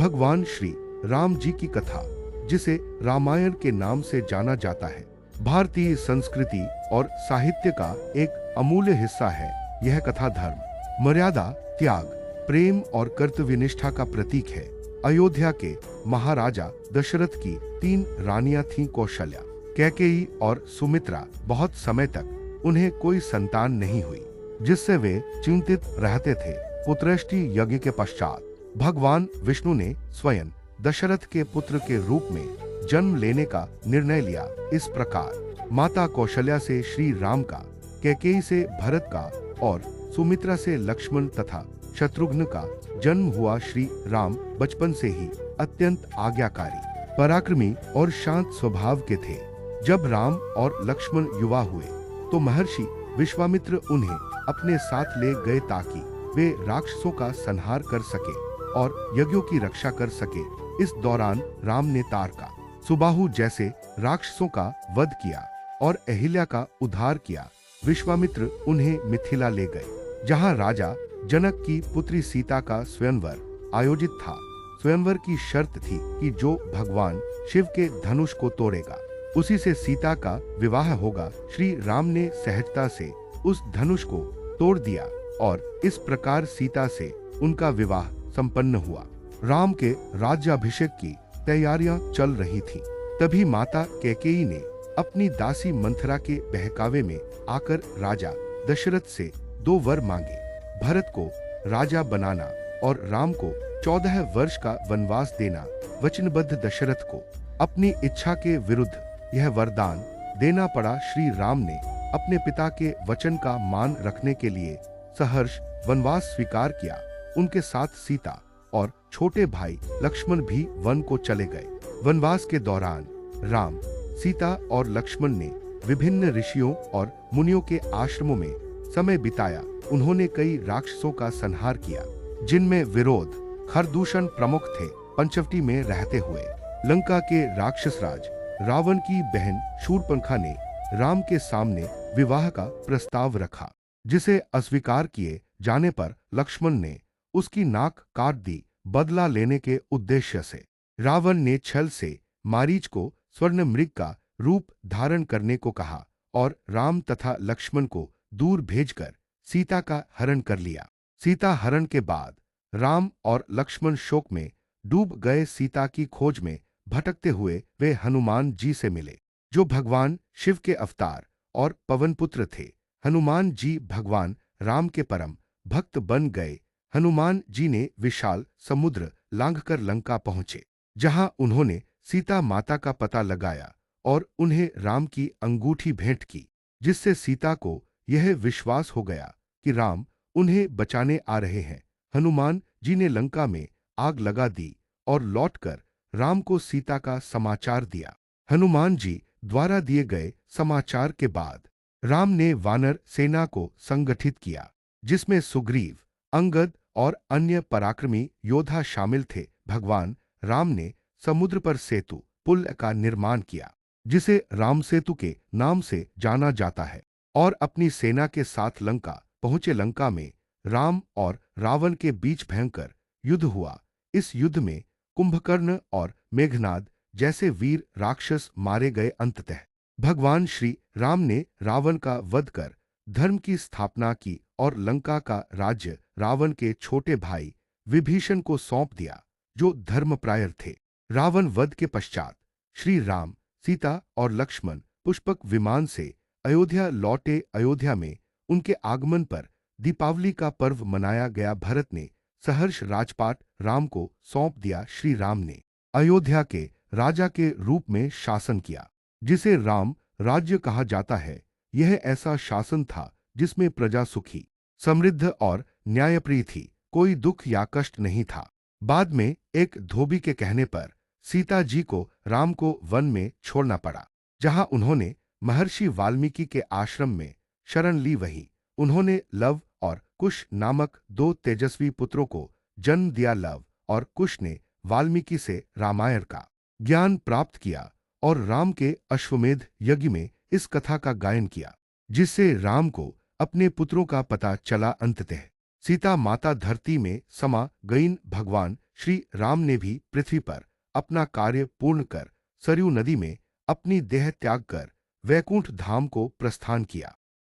भगवान श्री राम जी की कथा, जिसे रामायण के नाम से जाना जाता है, भारतीय संस्कृति और साहित्य का एक अमूल्य हिस्सा है। यह कथा धर्म, मर्यादा, त्याग, प्रेम और कर्तव्यनिष्ठा का प्रतीक है। अयोध्या के महाराजा दशरथ की 3 रानियां थीं, कौशल्या, कैकेयी और सुमित्रा। बहुत समय तक उन्हें कोई संतान नहीं हुई, जिससे वे चिंतित रहते थे। पुत्रष्टि यज्ञ के पश्चात भगवान विष्णु ने स्वयं दशरथ के पुत्र के रूप में जन्म लेने का निर्णय लिया। इस प्रकार माता कौशल्या से श्री राम का, कैकेयी से भरत का और सुमित्रा से लक्ष्मण तथा शत्रुघ्न का जन्म हुआ। श्री राम बचपन से ही अत्यंत आज्ञाकारी, पराक्रमी और शांत स्वभाव के थे। जब राम और लक्ष्मण युवा हुए तो महर्षि विश्वामित्र उन्हें अपने साथ ले गए ताकि वे राक्षसों का संहार कर सके और यज्ञों की रक्षा कर सके। इस दौरान राम ने तारका, सुबाहु जैसे राक्षसों का वध किया और अहिल्या का उद्धार किया। विश्वामित्र उन्हें मिथिला ले गए, जहां राजा जनक की पुत्री सीता का स्वयंवर आयोजित था। स्वयंवर की शर्त थी कि जो भगवान शिव के धनुष को तोड़ेगा, उसी से सीता का विवाह होगा। श्री राम ने सहजता से उस धनुष को तोड़ दिया और इस प्रकार सीता से उनका विवाह संपन्न हुआ। राम के राज्याभिषेक की तैयारियां चल रही थीं। तभी माता कैकेयी ने अपनी दासी मंथरा के बहकावे में आकर राजा दशरथ से 2 वर मांगे, भरत को राजा बनाना और राम को 14 वर्ष का वनवास देना। वचनबद्ध दशरथ को अपनी इच्छा के विरुद्ध यह वरदान देना पड़ा। श्री राम ने अपने पिता के वचन का मान रखने के लिए सहर्ष वनवास स्वीकार किया। उनके साथ सीता और छोटे भाई लक्ष्मण भी वन को चले गए। वनवास के दौरान राम, सीता और लक्ष्मण ने विभिन्न ऋषियों और मुनियों के आश्रमों में समय बिताया। उन्होंने कई राक्षसों का संहार किया, जिनमें विरोध, खरदूषण प्रमुख थे। पंचवटी में रहते हुए लंका के राक्षस राज रावण की बहन शूर्पणखा ने राम के सामने विवाह का प्रस्ताव रखा, जिसे अस्वीकार किए जाने पर लक्ष्मण ने उसकी नाक काट दी। बदला लेने के उद्देश्य से रावण ने छल से मारीच को स्वर्ण मृग का रूप धारण करने को कहा और राम तथा लक्ष्मण को दूर भेजकर सीता का हरण कर लिया। सीता हरण के बाद राम और लक्ष्मण शोक में डूब गए। सीता की खोज में भटकते हुए वे हनुमान जी से मिले, जो भगवान शिव के अवतार और पवनपुत्र थे। हनुमान जी भगवान राम के परम भक्त बन गए। हनुमान जी ने विशाल समुद्र लांघकर लंका पहुंचे, जहां उन्होंने सीता माता का पता लगाया और उन्हें राम की अंगूठी भेंट की, जिससे सीता को यह विश्वास हो गया कि राम उन्हें बचाने आ रहे हैं। हनुमान जी ने लंका में आग लगा दी और लौटकर राम को सीता का समाचार दिया। हनुमान जी द्वारा दिए गए समाचार के बाद राम ने वानर सेना को संगठित किया, जिसमें सुग्रीव, अंगद और अन्य पराक्रमी योद्धा शामिल थे। भगवान राम ने समुद्र पर सेतु पुल का निर्माण किया, जिसे राम सेतु के नाम से जाना जाता है, और अपनी सेना के साथ लंका पहुंचे। लंका में राम और रावण के बीच भयंकर युद्ध हुआ। इस युद्ध में कुंभकर्ण और मेघनाद जैसे वीर राक्षस मारे गए। अंततः भगवान श्री राम ने रावण का वध कर धर्म की स्थापना की और लंका का राज्य रावण के छोटे भाई विभीषण को सौंप दिया, जो धर्मप्रायर थे। रावण वध के पश्चात श्री राम, सीता और लक्ष्मण पुष्पक विमान से अयोध्या लौटे। अयोध्या में उनके आगमन पर दीपावली का पर्व मनाया गया। भरत ने सहर्ष राजपाट राम को सौंप दिया। श्री राम ने अयोध्या के राजा के रूप में शासन किया, जिसे राम राज्य कहा जाता है। यह ऐसा शासन था जिसमें प्रजा सुखी, समृद्ध और न्यायप्रिय थी। कोई दुख या कष्ट नहीं था। बाद में एक धोबी के कहने पर सीता जी को राम को वन में छोड़ना पड़ा, जहां उन्होंने महर्षि वाल्मीकि के आश्रम में शरण ली। वहीं उन्होंने लव और कुश नामक 2 तेजस्वी पुत्रों को जन्म दिया। लव और कुश ने वाल्मीकि से रामायण का ज्ञान प्राप्त किया और राम के अश्वमेध यज्ञ में इस कथा का गायन किया, जिससे राम को अपने पुत्रों का पता चला। अंततः सीता माता धरती में समा गईन भगवान श्री राम ने भी पृथ्वी पर अपना कार्य पूर्ण कर सरयू नदी में अपनी देह त्याग कर वैकुंठ धाम को प्रस्थान किया।